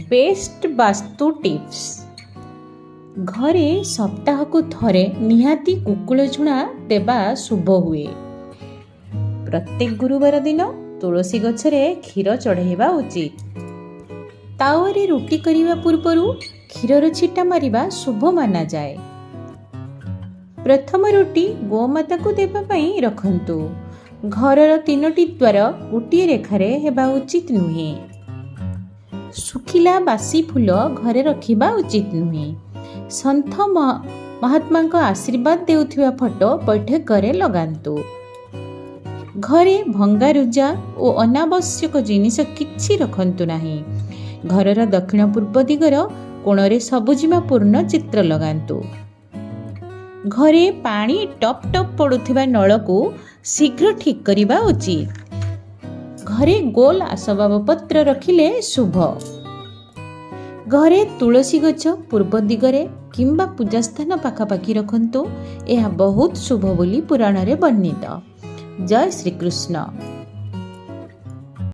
Best vastu tips. घरे सप्ताह को थरे निहाती कुकुल झुणा देवा शुभ हुए। प्रत्येक गुरुवार दिन तुलसी गछरे क्षीर चढ़ाइबा उचित। तावारे रुटी करिबा पूर्वरु क्षीरर छिटा मारिबा शुभ माना जाए। प्रथम रुटी गोमाता को देबा पई रखंतु। घरर 3टी द्वार गोटे रेखारे हेबा उचित नुहे। सुखिला बासी फूल घरे रखिबा उचित नुहे। संत महात्मा को आशीर्वाद देउथिबा फोटो बैठक लगांतु। घरे भंगारुजा और अनावश्यक जिनिस किछि रखंतु नाही। घरर दक्षिण पूर्व दिगर कोणरे सबुजिमा पूर्ण चित्र लगांतु। घरे पानी टप टप पड़ुथिबा नल को शीघ्र ठीक करिबा उचित। घरे गोल आसबाब पत्र रखिले शुभ। घरे तुलसी गछ पूर्व दिगरे किंबा पूजास्थान पाखापाखि रखंतु। यह बहुत शुभ बोली पुराण रे वर्णित। जय श्री कृष्ण।